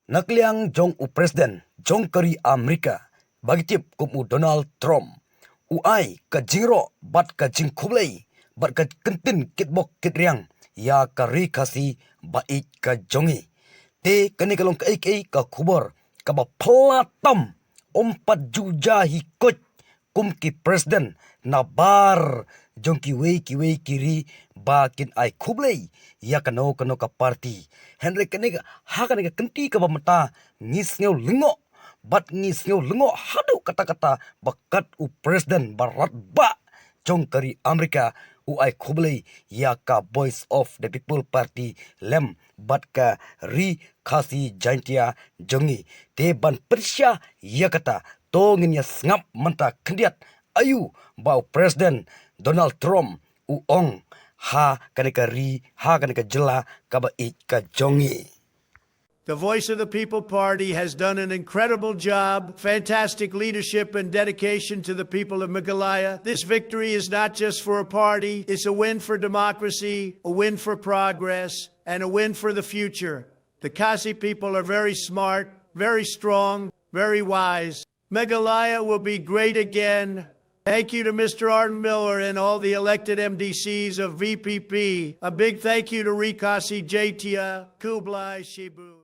Nakliang Jong u Presiden Jong kari Amerika bagi tip kum u Donald Trump uai ka jingro bat ka jingkublai bat ka kentin kitbok kitriang ya kari kasi bait ka jongi te kani kalong ka ik ka kubor ka ba pelatam ompat juja hikot kum ki presiden nabar jong kiwei kiri bakin ai kublai ya kano ka parti Henry kani ha kani ka kenti ka ba mata ngis ngeu lengo bat ngis ngeu lengo hadu kata-kata bakat u presiden barat ba jong kari Amerika u ai kublai ya ka Voice of the People Party lem bat ka ri khasi jantia jongi te ban persya ya kata to ngin ya Sngap Mynta kendiat ayu bau presiden Donald Trump u ong ha kanika ri ha kanika jela kaba ik ka jongi. The Voice of the People Party has done an incredible job, fantastic leadership and dedication to the people of Meghalaya. This victory is not just for a party, it's a win for democracy, a win for progress, and a win for the future. The Khasi people are very smart, very strong, very wise. Meghalaya will be great again. Thank you to Mr. Arden Miller and all the elected MDCs of VPP. A big thank you to Rikasi Jaitia, Kublai Shibu.